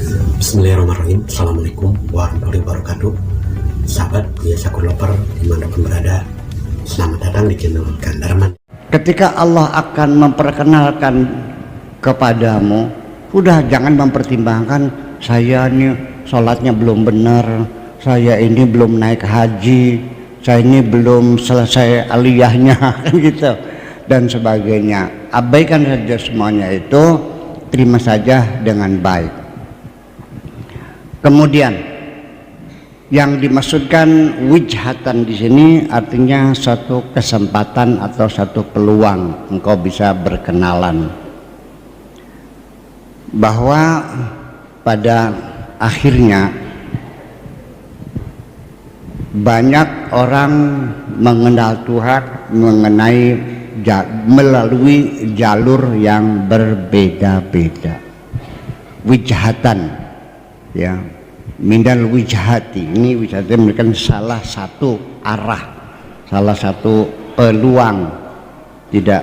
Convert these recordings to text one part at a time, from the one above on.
Bismillahirrahmanirrahim. Assalamualaikum warahmatullahi wabarakatuh. Sahabat biasa lover dimanapun berada, selamat datang di channel Kang Darman. Ketika Allah akan memperkenalkan kepadamu, udah jangan mempertimbangkan saya ini sholatnya belum benar, saya ini belum naik haji, saya ini belum selesai aliyahnya kan gitu dan sebagainya. Abaikan saja semuanya itu, terima saja dengan baik. Kemudian yang dimaksudkan wijhatan di sini artinya satu kesempatan atau satu peluang engkau bisa berkenalan, bahwa pada akhirnya banyak orang mengenal Tuhan melalui jalur yang berbeda-beda. Wijhatan, ya, mindal wijhati, ini wijhati memberikan salah satu arah, salah satu peluang, tidak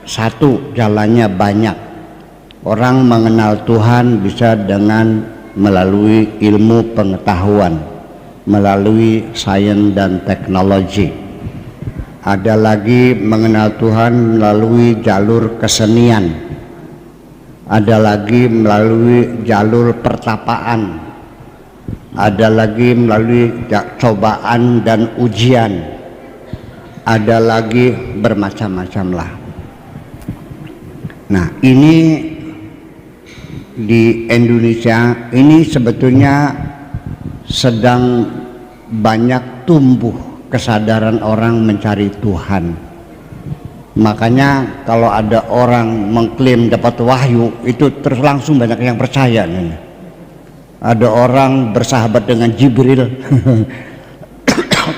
satu jalannya banyak. Orang mengenal Tuhan bisa dengan melalui ilmu pengetahuan, melalui sains dan teknologi. Ada lagi mengenal Tuhan melalui jalur kesenian, ada lagi melalui jalur pertapaan, ada lagi melalui cobaan dan ujian, ada lagi bermacam-macam lah. Nah, ini di Indonesia ini sebetulnya sedang banyak tumbuh kesadaran orang mencari Tuhan. Makanya kalau ada orang mengklaim dapat wahyu, itu terus langsung banyak yang percaya nih. Ada orang bersahabat dengan Jibril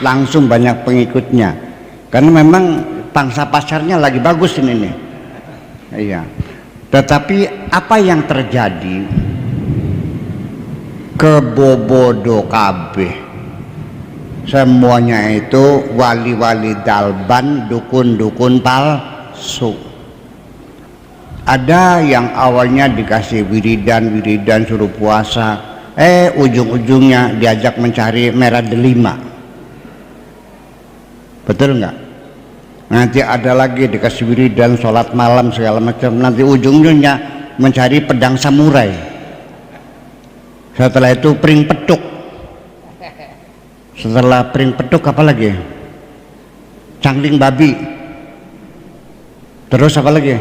langsung banyak pengikutnya, karena memang pangsa pasarnya lagi bagus ini nih. Iya. Tetapi apa yang terjadi? Kebobodo kabeh. Semuanya itu wali-wali dalban, dukun-dukun palsu. Ada yang awalnya dikasih wiridan suruh puasa, ujung-ujungnya diajak mencari merah delima. Betul nggak? Nanti ada lagi dikasih wiridan, sholat malam segala macam, nanti ujung-ujungnya mencari pedang samurai. Setelah itu pring petuk. Setelah pring petuk apa lagi? Cangling babi. Terus apa lagi?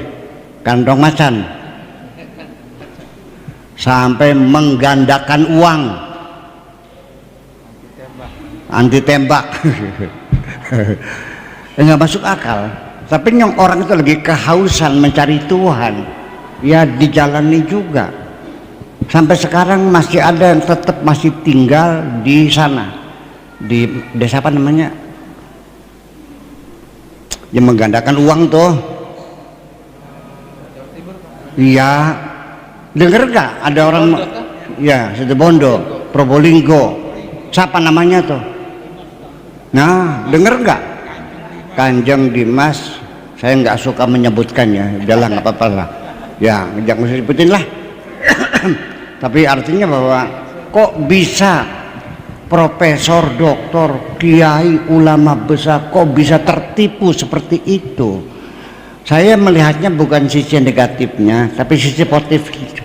Kantong macan. Sampai menggandakan uang. Anti tembak. Nggak masuk akal. Tapi yang orang itu lagi kehausan mencari Tuhan, ya dijalani juga. Sampai sekarang masih ada yang tetap masih tinggal di sana, di desa apa namanya, yang menggandakan uang tuh. Iya, denger gak ada orang, ya Situbondo, Probolinggo, siapa namanya tuh? Nah, denger gak? Kanjeng Dimas, saya nggak suka menyebutkannya, udahlah nggak apa-apa lah. Ya, jangan usah sebutin lah. Tapi artinya bahwa kok bisa profesor, doktor, kiai, ulama besar kok bisa tertipu seperti itu? Saya melihatnya bukan sisi negatifnya, tapi sisi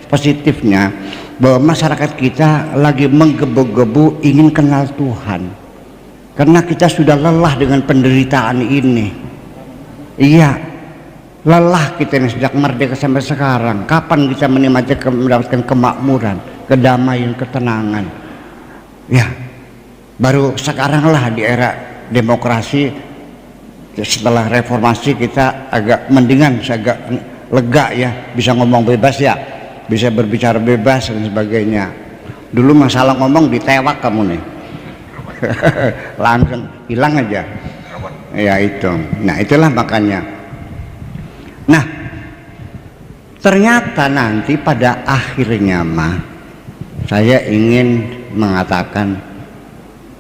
positifnya, bahwa masyarakat kita lagi menggebu-gebu ingin kenal Tuhan. Karena kita sudah lelah dengan penderitaan ini. Iya, lelah kita ini sejak merdeka sampai sekarang. Kapan kita mendapatkan kemakmuran, kedamaian, ketenangan? Ya, baru sekarang lah di era demokrasi, setelah reformasi kita agak mendingan, agak lega ya, bisa ngomong bebas ya, bisa berbicara bebas dan sebagainya. Dulu masalah ngomong ditewak kamu nih. Langsung hilang aja ya itu. Nah itulah makanya. Nah ternyata nanti pada akhirnya mah saya ingin mengatakan,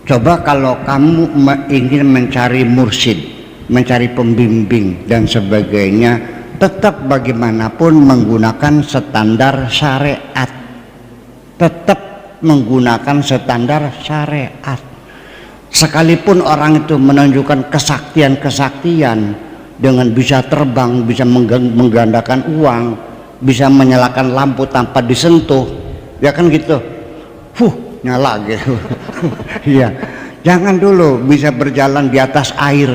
coba kalau kamu ingin mencari mursyid, mencari pembimbing dan sebagainya, tetap bagaimanapun menggunakan standar syariat. tetap menggunakan standar syariat. Sekalipun orang itu menunjukkan kesaktian-kesaktian dengan bisa terbang, bisa menggandakan uang, bisa menyalakan lampu tanpa disentuh, ya kan gitu, nyala gitu. Iya, jangan dulu bisa berjalan di atas air,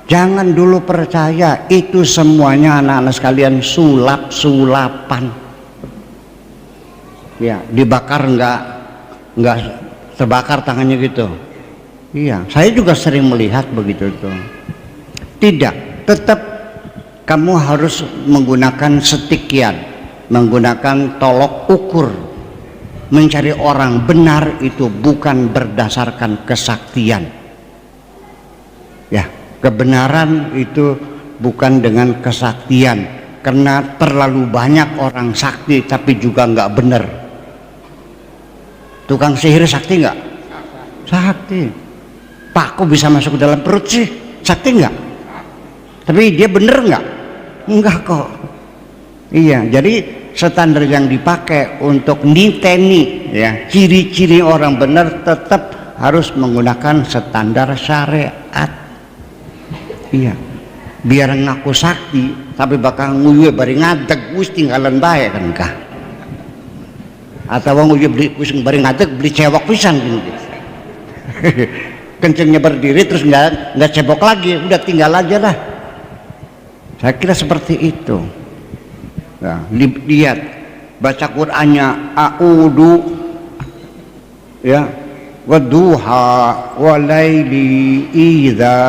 jangan dulu percaya itu semuanya anak-anak sekalian sulap-sulapan. Ya, dibakar nggak terbakar tangannya gitu. Iya, saya juga sering melihat begitu tuh. Tidak, tetap kamu harus menggunakan setikian, menggunakan tolok ukur. Mencari orang benar itu bukan berdasarkan kesaktian. Ya, kebenaran itu bukan dengan kesaktian, karena terlalu banyak orang sakti tapi juga nggak benar. Tukang sihir sakti nggak? Sakti. Pak, kok bisa masuk ke dalam perut sih? Sakti nggak? Tapi dia bener nggak? Enggak kok. Iya, jadi standar yang dipakai untuk niteni ya ciri-ciri orang benar tetap harus menggunakan standar syariat. Iya, biar ngaku sakti tapi bakal nguyuh bari ngadeg wis tinggalan bae kan kah? Atau nguyuh beli wis bari ngadeg beli cewek pisan gitu. Kencengnya berdiri terus nggak cebok lagi, udah tinggal aja lah. Saya kira seperti itu. Nah, lihat baca Qur'annya a'udhu ya waduha walaili idza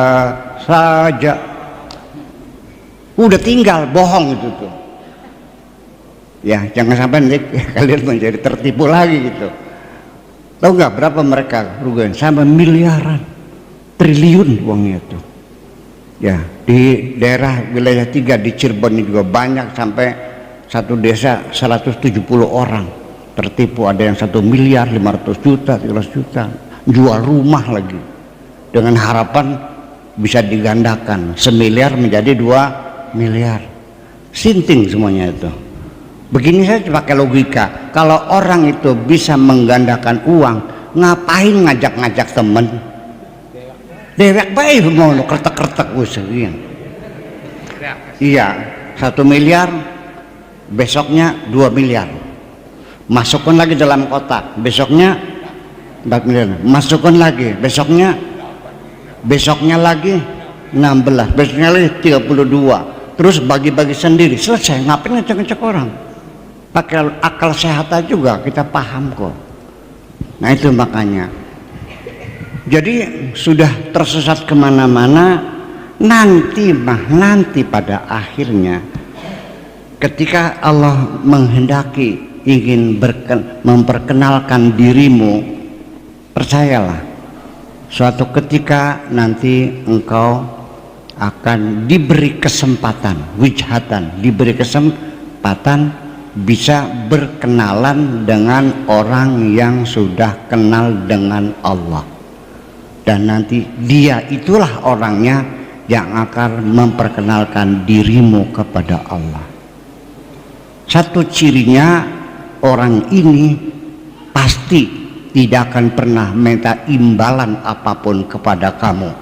saja, udah tinggal bohong itu tuh ya. Jangan sampai nanti kalian menjadi tertipu lagi gitu. Tahu nggak berapa mereka rugian? Sampai miliaran, triliun uangnya tuh ya. Di daerah wilayah 3 di Cirebon juga banyak, sampai satu desa 170 orang tertipu. Ada yang 1 miliar 500 juta 300 juta, jual rumah lagi dengan harapan bisa digandakan 1 miliar menjadi 2 miliar. Sinting semuanya itu. Begini saya pakai logika, kalau orang itu bisa menggandakan uang, ngapain ngajak-ngajak temen? Dewek baik mau kertek-kertek usahanya. Iya, 1 miliar, besoknya 2 miliar. Masukkan lagi dalam kotak, besoknya 4 miliar. Masukkan lagi, besoknya lagi 16, besoknya lagi 32. Terus bagi-bagi sendiri, selesai. Ngapain ngecek-ngecek orang? Pakai akal sehat juga kita paham kok. Nah itu makanya. Jadi sudah tersesat kemana-mana, nanti pada akhirnya ketika Allah menghendaki ingin memperkenalkan dirimu, percayalah suatu ketika nanti engkau akan diberi kesempatan, wijhatan, diberi kesempatan bisa berkenalan dengan orang yang sudah kenal dengan Allah. Dan nanti dia itulah orangnya yang akan memperkenalkan dirimu kepada Allah. Satu cirinya, orang ini pasti tidak akan pernah minta imbalan apapun kepada kamu.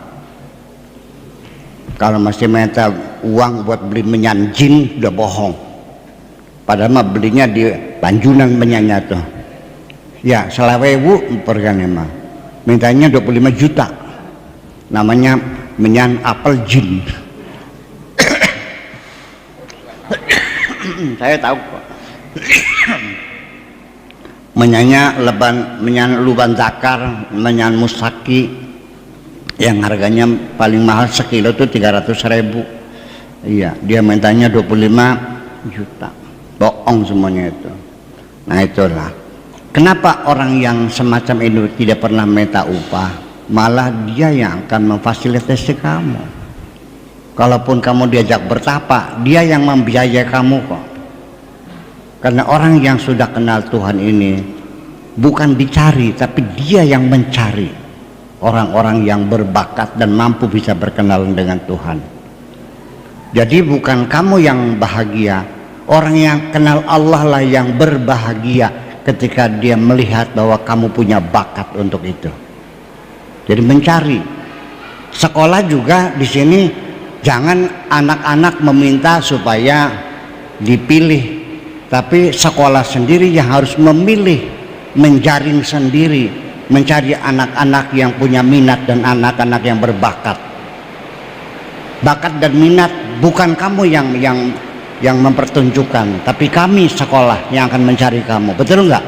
Kalau masih minta uang buat beli menyan jin, udah bohong. Padahal mah belinya di Banjunan menyanyi tuh. Ya, 20.000 pergan emang. Mintanya 25 juta. Namanya menyan apel jin. Saya tahu kok. Menyanya menyan luban zakar, menyan musaki yang harganya paling mahal sekilo itu 300.000. Iya, dia mintanya 25 juta. Bohong semuanya itu. Nah itulah kenapa orang yang semacam itu tidak pernah minta upah, malah dia yang akan memfasilitasi kamu. Kalaupun kamu diajak bertapa, dia yang membiayai kamu kok. Karena orang yang sudah kenal Tuhan ini bukan dicari, tapi dia yang mencari orang-orang yang berbakat dan mampu bisa berkenalan dengan Tuhan. Jadi bukan kamu yang bahagia, orang yang kenal Allah lah yang berbahagia. ketika dia melihat bahwa kamu punya bakat untuk itu. Jadi mencari. Sekolah juga di sini jangan anak-anak meminta supaya dipilih, tapi sekolah sendiri yang harus memilih, menjaring sendiri, mencari anak-anak yang punya minat dan anak-anak yang berbakat. Bakat dan minat bukan kamu yang mempertunjukkan, tapi kami sekolah yang akan mencari kamu. Betul enggak?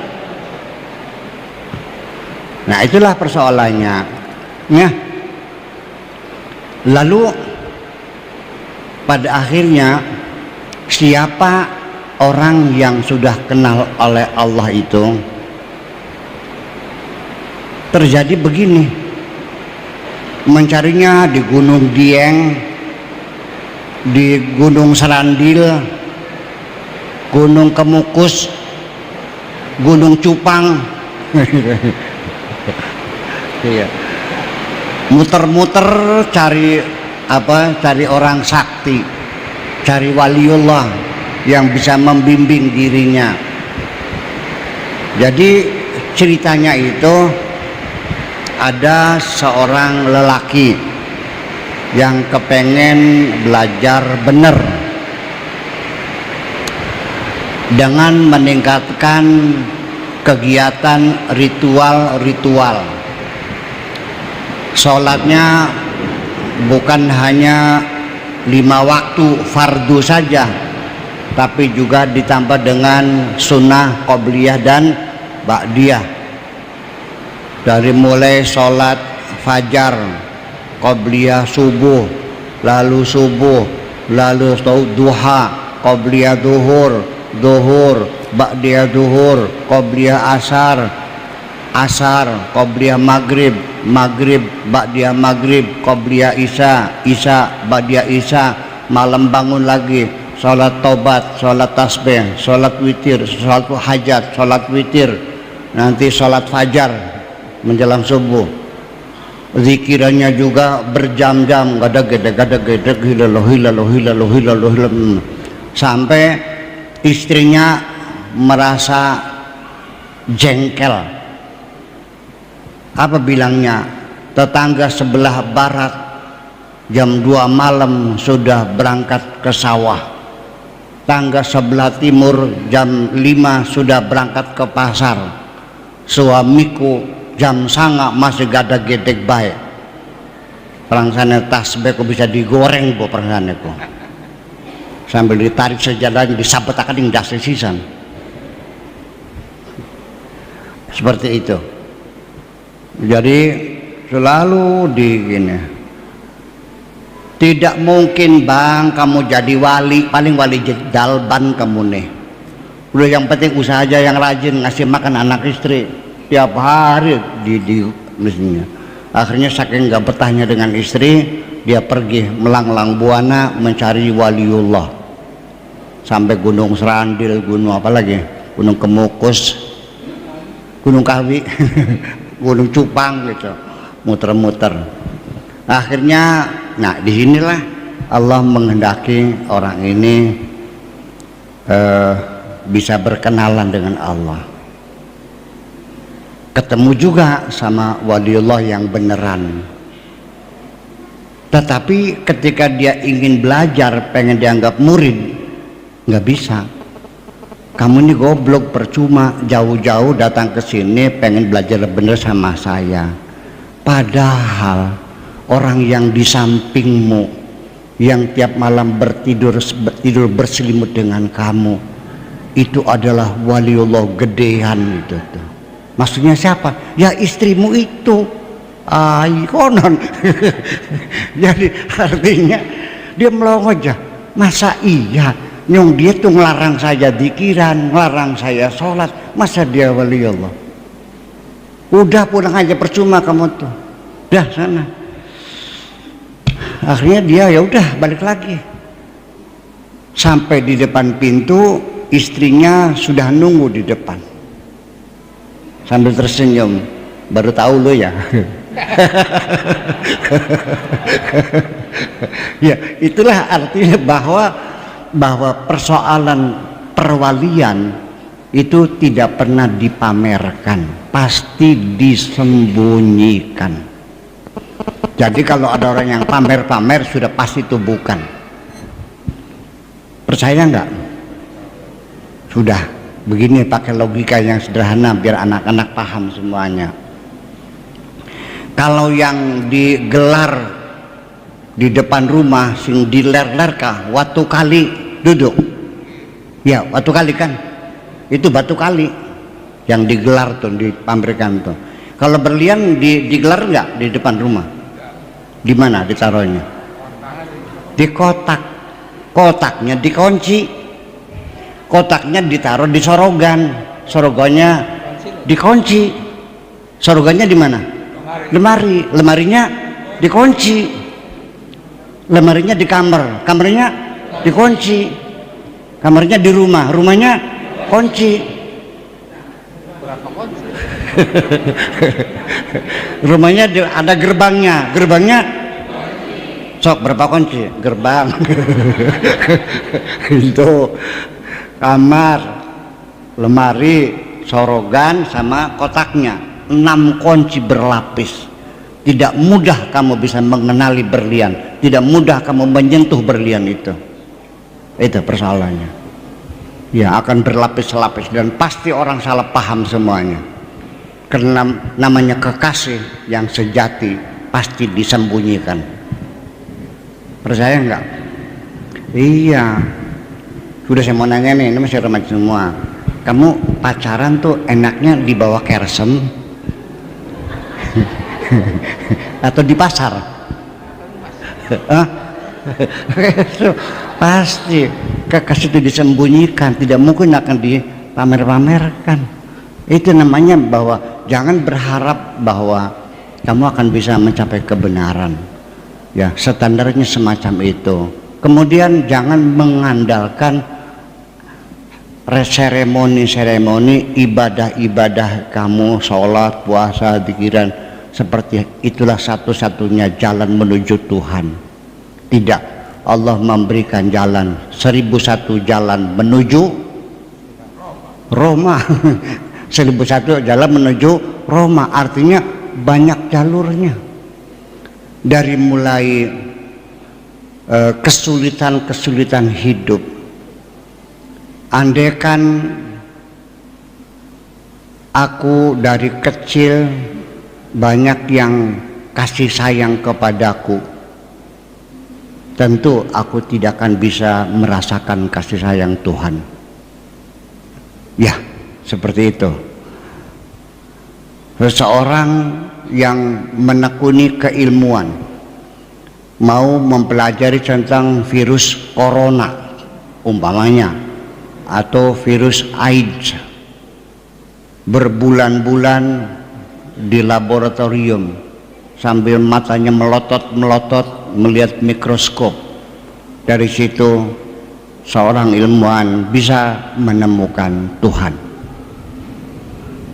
Nah, itulah persoalannya. Ya. Lalu pada akhirnya siapa orang yang sudah kenal oleh Allah itu, terjadi begini, mencarinya di Gunung Dieng, di Gunung Serandil, Gunung Kemukus, Gunung Cupang. Iya. Muter-muter cari orang sakti, cari waliullah yang bisa membimbing dirinya. Jadi ceritanya itu ada seorang lelaki yang kepengen belajar benar dengan meningkatkan kegiatan ritual-ritual. Sholatnya bukan hanya 5 waktu fardu saja, tapi juga ditambah dengan sunnah, qobliyah dan ba'diyah. Dari mulai sholat fajar, qobliyah subuh, lalu duha, qobliyah duhur, ba'diyah duhur, qobliyah asar, qobliyah maghrib, ba'diyah maghrib, qobliyah isya, ba'diyah isya, malam bangun lagi, sholat taubat, sholat tasbih, sholat witir, sholat hajat, sholat witir, nanti sholat fajar menjelang subuh. Zikirannya juga berjam-jam, gadeg, hilalah, sampai istrinya merasa jengkel. Apa bilangnya? Tetangga sebelah barat jam 2 malam sudah berangkat ke sawah, tangga sebelah timur jam 5 sudah berangkat ke pasar, suamiku jam 9 masih gada gedek baik. Perangsane tasbih bisa digoreng bu perangsaneku, sambil ditarik sejalan disabetakan yang dasar sisan. Seperti itu. Jadi selalu di gini, tidak mungkin bang kamu jadi wali, paling wali dalban kamu nih. Udah yang penting usaha aja yang rajin ngasih makan anak istri tiap hari di mestinya. Akhirnya saking nggak betahnya dengan istri, dia pergi melanglang buana mencari waliullah sampai Gunung Serandil, gunung apa lagi, Gunung Kemukus, Gunung Kawi, Gunung Cupang gitu, muter-muter. Akhirnya, nah disinilah Allah menghendaki orang ini bisa berkenalan dengan Allah, ketemu juga sama waliullah yang beneran. Tetapi ketika dia ingin belajar, pengen dianggap murid, nggak bisa. Kamu ini goblok, percuma jauh-jauh datang ke sini pengen belajar bener sama saya. Padahal orang yang di sampingmu, yang tiap malam bertidur berselimut dengan kamu, itu adalah waliullah gedean itu tuh. Maksudnya siapa? Ya istrimu itu. Konon. Jadi artinya dia melongo aja. Masa iya? Nyong dia tuh ngelarang saya dzikiran, ngelarang saya sholat, masa dia wali Allah? Udah pulang aja, percuma kamu tuh, udah sana. Akhirnya dia ya udah balik lagi. Sampai di depan pintu, istrinya sudah nunggu di depan sambil tersenyum. Baru tahu lo ya. Ya itulah artinya bahwa persoalan perwalian itu tidak pernah dipamerkan, pasti disembunyikan. Jadi kalau ada orang yang pamer-pamer sudah pasti itu bukan. Percaya nggak? Sudah, begini pakai logika yang sederhana biar anak-anak paham semuanya. Kalau yang digelar di depan rumah sing diler-ler kah, waktu kali duduk, ya waktu kali kan, itu batu kali yang digelar tuh, dipamerkan tuh. Kalau berlian digelar nggak di depan rumah? Di mana ditaruhnya? Di kotak. Kotaknya dikunci. Kotaknya ditaruh di sorogan. Sorogannya dikunci. Sorogannya di mana? Lemari. Lemarinya dikunci. Lemarinya di kamar. Kamarnya dikunci. Kamarnya di rumah. Rumahnya kunci. Rumahnya ada gerbangnya. Gerbangnya sok berapa kunci? Gerbang. Itu kamar, lemari, sorogan sama kotaknya. 6 kunci berlapis. Tidak mudah kamu bisa mengenali berlian. Tidak mudah kamu menyentuh berlian itu. Itu persoalannya. Ya akan berlapis-lapis dan pasti orang salah paham semuanya. Karena namanya kekasih yang sejati pasti disembunyikan. Percaya enggak? Iya. Sudah saya mau nanya nih, ini masih remaja semua. Kamu pacaran tuh enaknya di bawah kersem atau di pasar? Pasti kekasih itu disembunyikan, tidak mungkin akan dipamer-pamerkan. Itu namanya bahwa jangan berharap bahwa kamu akan bisa mencapai kebenaran. Ya, standarnya semacam itu. Kemudian jangan mengandalkan seremoni-seremoni ibadah-ibadah kamu, sholat, puasa, zikiran, seperti itulah satu-satunya jalan menuju Tuhan. Tidak, Allah memberikan jalan 1001 jalan menuju Roma. 1001 jalan menuju Roma, artinya banyak jalurnya. Dari mulai kesulitan-kesulitan hidup. Andaikan aku dari kecil banyak yang kasih sayang kepadaku, tentu aku tidak akan bisa merasakan kasih sayang Tuhan. Ya, seperti itu. Seseorang yang menekuni keilmuan, mau mempelajari tentang virus corona umpamanya, atau virus AIDS, berbulan-bulan di laboratorium sambil matanya melotot-melotot melihat mikroskop. Dari situ seorang ilmuwan bisa menemukan Tuhan.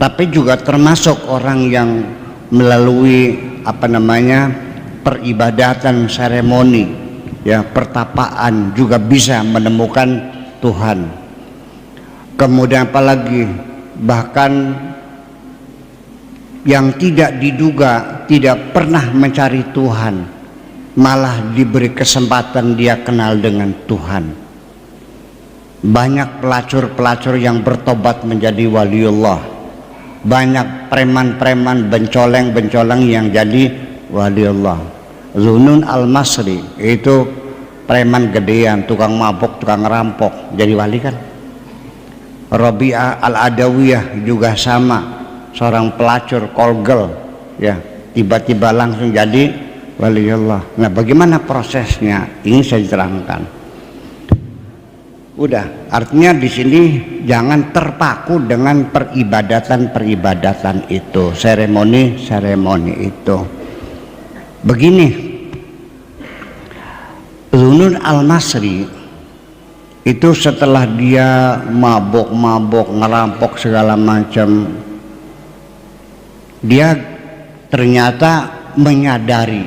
Tapi juga termasuk orang yang melalui peribadatan seremoni, ya, pertapaan, juga bisa menemukan Tuhan. Kemudian apalagi bahkan yang tidak diduga, tidak pernah mencari Tuhan, malah diberi kesempatan dia kenal dengan Tuhan. Banyak pelacur-pelacur yang bertobat menjadi waliullah. Banyak preman-preman, bencoleng-bencoleng yang jadi waliullah. Zunun al-Masri itu preman gedean, tukang mabok, tukang rampok, jadi wali kan. Rabi'ah al-Adawiyah juga sama, seorang pelacur kolgel, ya, tiba-tiba langsung jadi waliullah. Nah, bagaimana prosesnya? Ini saya terangkan. Udah, artinya di sini jangan terpaku dengan peribadatan itu, seremoni itu. Begini, Zunun al-Masri itu setelah dia mabok-mabok, ngerampok segala macam, dia ternyata menyadari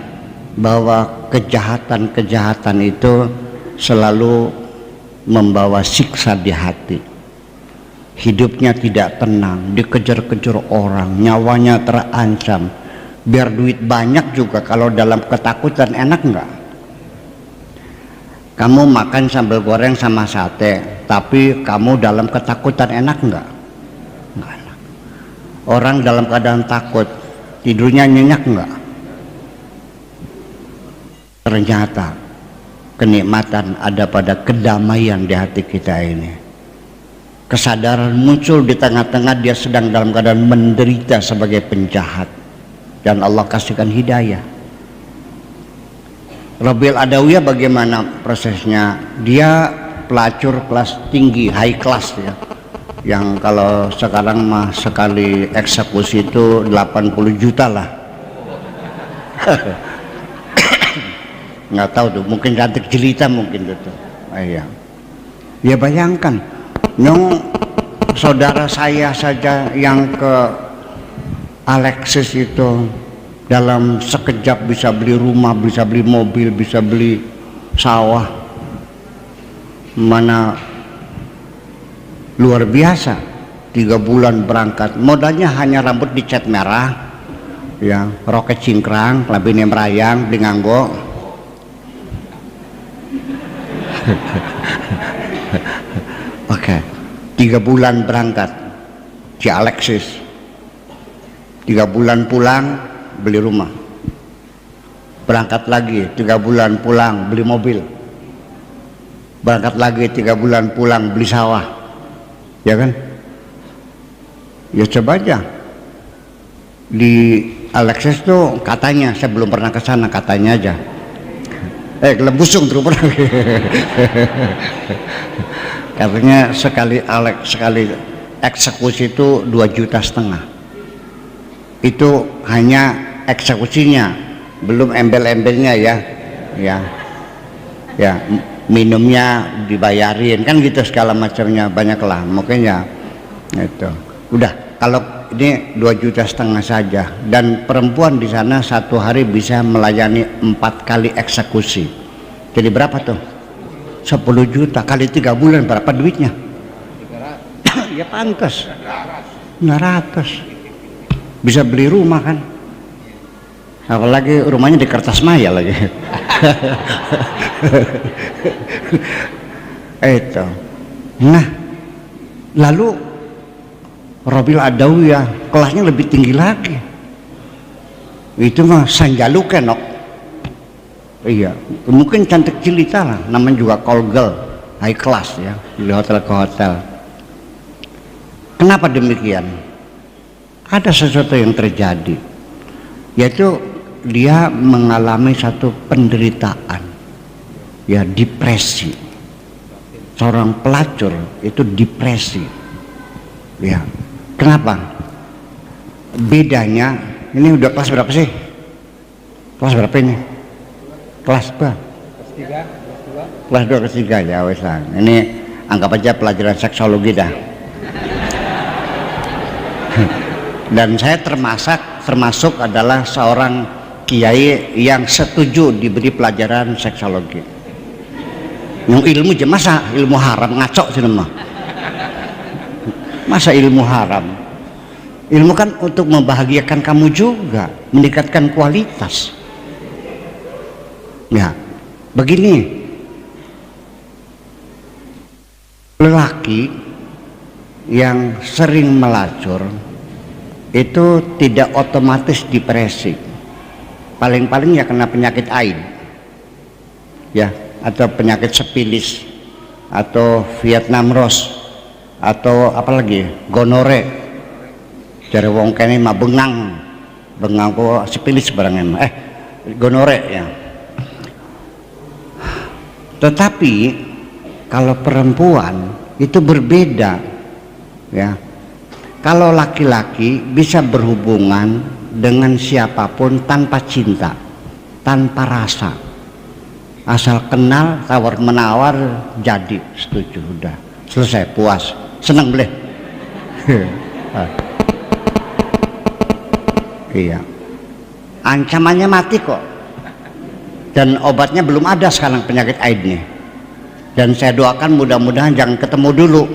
bahwa kejahatan-kejahatan itu selalu membawa siksa di hati. hidupnya tidak tenang, dikejar-kejar orang, nyawanya terancam. Biar duit banyak juga kalau dalam ketakutan enak nggak? Kamu makan sambal goreng sama sate, tapi kamu dalam ketakutan enak nggak? Nggak enak. Orang dalam keadaan takut, tidurnya nyenyak nggak? Ternyata kenikmatan ada pada kedamaian di hati kita ini. Kesadaran muncul di tengah-tengah dia sedang dalam keadaan menderita sebagai penjahat, dan Allah kasihkan hidayah. Rabiul Adawiyah bagaimana prosesnya? Dia pelacur kelas tinggi, high class ya, yang kalau sekarang mah sekali eksekusi itu 80 juta lah. Nggak tahu tuh, mungkin cantik jelita mungkin itu. Iya. Ya bayangkan, nyong saudara saya saja yang ke Alexis itu dalam sekejap bisa beli rumah, bisa beli mobil, bisa beli sawah. Mana luar biasa. 3 bulan berangkat, modalnya hanya rambut dicat merah, ya, roket cingkrang, labine merayang, beli nganggo. Oke, 3 bulan berangkat si Alexis, 3 bulan pulang beli rumah, berangkat lagi 3 bulan pulang beli mobil, berangkat lagi 3 bulan pulang beli sawah, ya kan? Ya coba aja di Alexis tuh katanya, saya belum pernah ke sana, katanya aja. Gelembusung terus pernah. Katanya sekali eksekusi itu 2,5 juta. Itu hanya eksekusinya, belum embel-embelnya ya. Ya, minumnya dibayarin kan gitu, segala macamnya banyak lah. Mungkin ya itu. Udah, kalau ini 2,5 juta saja, dan perempuan di sana satu hari bisa melayani 4 kali eksekusi. Jadi berapa tuh? 10 juta kali 3 bulan berapa duitnya? Ya pantas 900. Bisa beli rumah kan? Apalagi rumahnya di Kertasmaya lagi. Itu. Nah, lalu Rabiul Adawiyah kelasnya lebih tinggi lagi. Itu mah sanjalu kenok. Iya, mungkin cantik jelita lah, namanya juga call girl, high class ya, di hotel ke hotel. Kenapa demikian? Ada sesuatu yang terjadi, yaitu dia mengalami satu penderitaan, ya, depresi. Seorang pelacur itu depresi, ya. Kenapa? Bedanya, ini udah kelas berapa sih? Kelas berapa ini? Kelas berapa? Kelas 2, kelas 3 ya wes lah. Ini anggap aja pelajaran seksologi dah. Dan saya termasuk adalah seorang kiai yang setuju diberi pelajaran seksologi. Yang ilmu aja, masa ilmu haram, ngaco sih mah. Masa ilmu haram? Ilmu kan untuk membahagiakan kamu juga, meningkatkan kualitas. Ya, begini, lelaki yang sering melacur itu tidak otomatis depresi. Paling-paling ya kena penyakit AIDS, ya, atau penyakit sepilis, atau Vietnam Rose, atau apalagi gonore. Dari wong kene mah bengang kok sepilis barangnya, gonore ya. Tetapi kalau perempuan itu berbeda, ya. Kalau laki-laki bisa berhubungan dengan siapapun tanpa cinta, tanpa rasa, asal kenal, tawar menawar, jadi setuju, udah selesai, puas, seneng boleh. Iya, ancamannya mati kok. Dan obatnya belum ada sekarang penyakit AIDS nih. Dan saya doakan mudah-mudahan jangan ketemu dulu.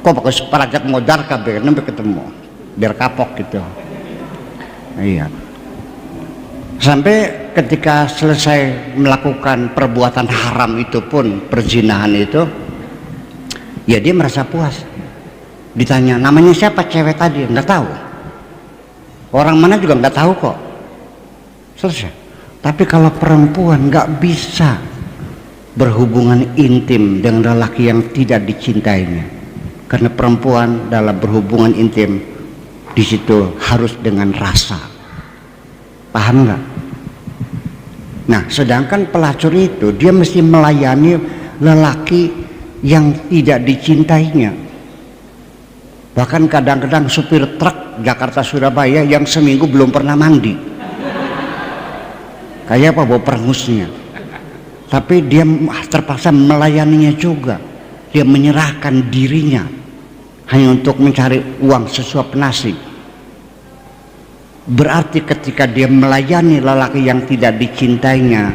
kok pakai separajat modar kabeh nembe ketemu biar kapok gitu. Iya. Sampai ketika selesai melakukan perbuatan haram itu pun, perzinahan itu, ya dia merasa puas. Ditanya namanya siapa cewek tadi, nggak tahu. Orang mana juga nggak tahu kok. Selesai. Tapi kalau perempuan nggak bisa berhubungan intim dengan lelaki yang tidak dicintainya, karena perempuan dalam berhubungan intim di situ harus dengan rasa. Paham nggak? Nah, sedangkan pelacur itu dia mesti melayani lelaki yang tidak dicintainya. Bahkan kadang-kadang supir truk Jakarta Surabaya yang seminggu belum pernah mandi, kayak apa bawa perengusnya, tapi dia terpaksa melayaninya juga. Dia menyerahkan dirinya hanya untuk mencari uang sesuap nasi. Berarti ketika dia melayani lelaki yang tidak dicintainya,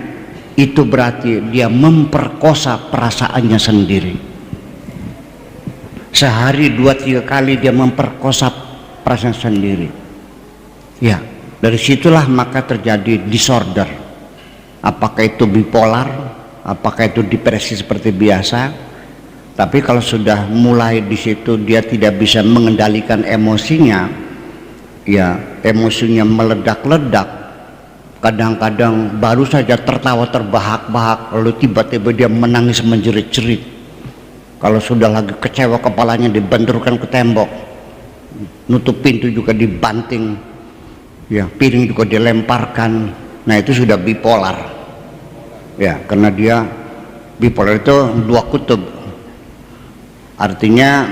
itu berarti dia memperkosa perasaannya sendiri. Sehari 2-3 kali dia memperkosa perasaan sendiri. Ya, dari situlah maka terjadi disorder. Apakah itu bipolar, apakah itu depresi seperti biasa. Tapi kalau sudah mulai di situ dia tidak bisa mengendalikan emosinya, ya emosinya meledak-ledak. Kadang-kadang baru saja tertawa terbahak-bahak, lalu tiba-tiba dia menangis menjerit-jerit. Kalau sudah lagi kecewa, kepalanya dibenturkan ke tembok, nutup pintu juga dibanting, ya piring juga dilemparkan. Nah itu sudah bipolar, ya karena dia bipolar itu 2 kutub. Artinya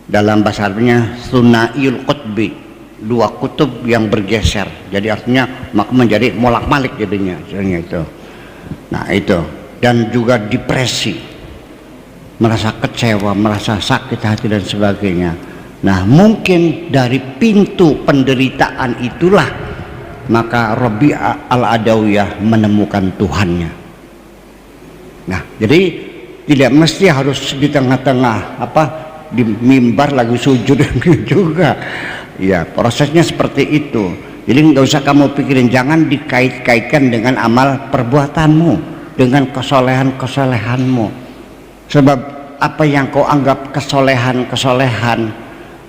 dalam bahasa Arabnya sunaiyul qutbi, 2 kutub yang bergeser. Jadi artinya maka menjadi molak-malik jadinya itu. Nah itu, dan juga depresi, merasa kecewa, merasa sakit hati dan sebagainya. Nah mungkin dari pintu penderitaan itulah maka Rabi'ah al-Adawiyah menemukan Tuhannya. Nah jadi tidak mesti harus di tengah-tengah di mimbar lagi sujud juga. Ya prosesnya seperti itu. Jadi nggak usah kamu pikirin, jangan dikait-kaitkan dengan amal perbuatanmu, dengan kesolehan-kesolehanmu. Sebab apa yang kau anggap kesolehan-kesolehan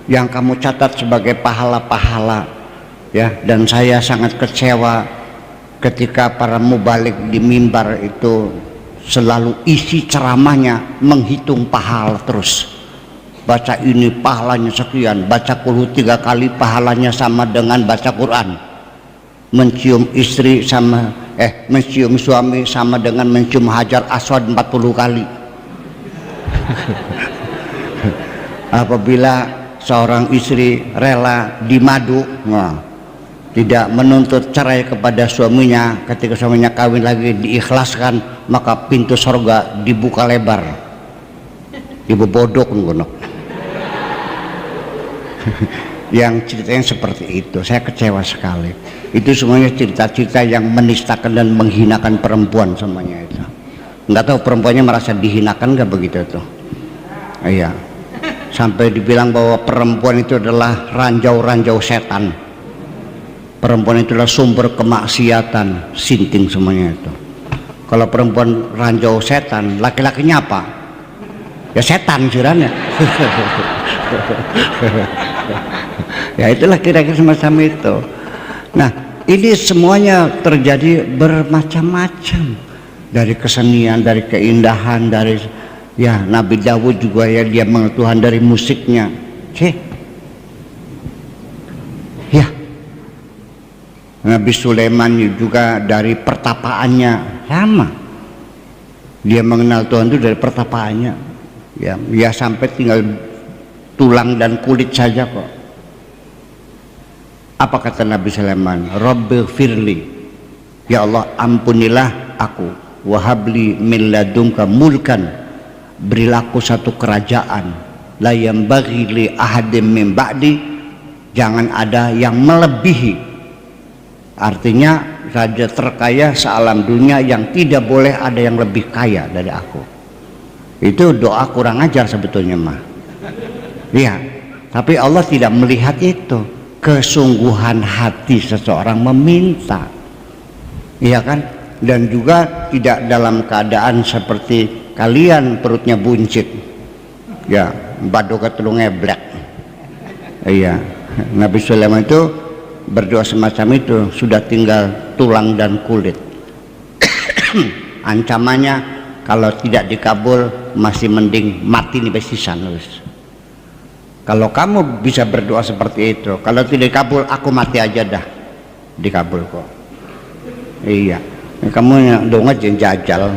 yang kamu catat sebagai pahala-pahala, ya, dan saya sangat kecewa ketika para mubalik di mimbar itu selalu isi ceramahnya menghitung pahala terus. Baca ini pahalanya sekian, baca qul 3 kali pahalanya sama dengan baca Quran. Mencium istri mencium suami sama dengan mencium Hajar Aswad 40 kali. Apabila seorang istri rela dimadu, tidak menuntut cerai kepada suaminya, ketika suaminya kawin lagi diikhlaskan, maka pintu surga dibuka lebar, dibobodok ngono. Yang ceritanya seperti itu, saya kecewa sekali. Itu semuanya cerita-cerita yang menistakan dan menghinakan perempuan semuanya itu. Nggak tahu perempuannya merasa dihinakan nggak begitu tuh? Iya, sampai dibilang bahwa perempuan itu adalah ranjau-ranjau setan. Perempuan itu adalah sumber kemaksiatan, sinting semuanya itu. Kalau perempuan ranjau setan, laki-lakinya apa? Ya setan kiranya. Ya itulah kira-kira semacam itu. Nah ini semuanya terjadi bermacam-macam, dari kesenian, dari keindahan, dari ya Nabi Dawud juga ya dia mengenal Tuhan dari musiknya. Ya Nabi Sulaiman juga dari pertapaannya sama, dia mengenal Tuhan itu dari pertapaannya. Ya sampai tinggal tulang dan kulit saja kok. Apa kata Nabi Sulaiman? Rabbi firli, ya Allah ampunilah aku, wahabli min ladunka mulkan, berilah aku satu kerajaan, la yambaghi li ahadim min ba'di, jangan ada yang melebihi. Artinya raja terkaya sealam dunia yang tidak boleh ada yang lebih kaya dari aku. Itu doa kurang ajar sebetulnya mah. Iya, tapi Allah tidak melihat itu, kesungguhan hati seseorang meminta, iya kan? Dan juga tidak dalam keadaan seperti kalian perutnya buncit, ya, badoga telung ngeblek. Iya, Nabi Sulaiman itu berdoa semacam itu, sudah tinggal tulang dan kulit. Ancamannya kalau tidak dikabul masih mending mati nih besisan. Kalau kamu bisa berdoa seperti itu, kalau tidak dikabul aku mati aja dah, dikabul kok. Iya, kamu doa jajal.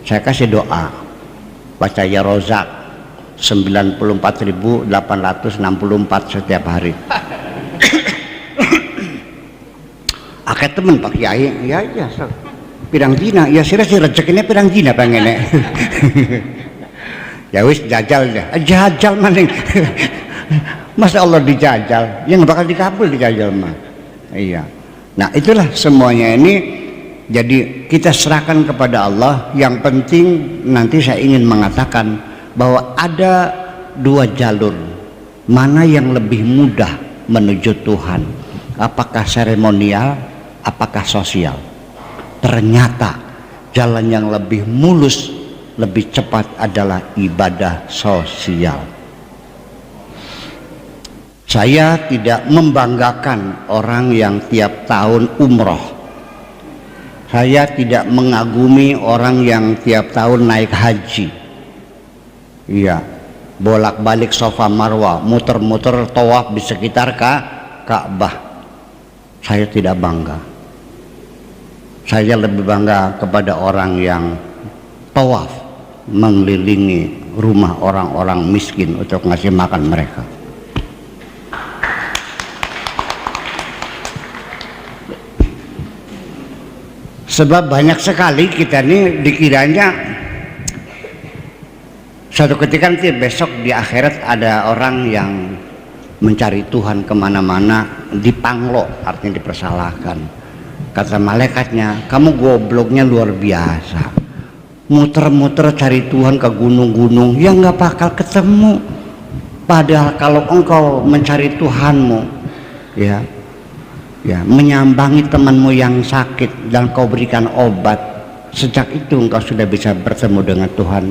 Saya kasih doa, baca ya Rozak 94.864 setiap hari. Akeh temen Pak Kiai, ya pirang dina, ya sih rezekinya pirang dina pengennya. Ya wis jajal dah, jajal maning. Masa Allah dijajal, yang bakal dikabul dijajal mah. Iya. Nah itulah semuanya ini. Jadi kita serahkan kepada Allah. Yang penting nanti saya ingin mengatakan bahwa ada dua jalur, mana yang lebih mudah menuju Tuhan, apakah seremonial, apakah sosial. Ternyata jalan yang lebih mulus, lebih cepat adalah ibadah sosial. Saya tidak membanggakan orang yang tiap tahun umroh. Saya tidak mengagumi orang yang tiap tahun naik haji. Iya, bolak-balik Safa Marwah, muter-muter tawaf di sekitar Ka'bah. Saya tidak bangga. Saya lebih bangga kepada orang yang tawaf mengelilingi rumah orang-orang miskin untuk ngasih makan mereka. Sebab banyak sekali kita ini dikiranya suatu ketika nanti besok di akhirat ada orang yang mencari Tuhan kemana-mana, dipanglo, artinya dipersalahkan. Kata malaikatnya, kamu gobloknya luar biasa, muter-muter cari Tuhan ke gunung-gunung, ya nggak bakal ketemu. Padahal kalau engkau mencari Tuhanmu, ya menyambangi temanmu yang sakit dan kau berikan obat, sejak itu engkau sudah bisa bertemu dengan Tuhan.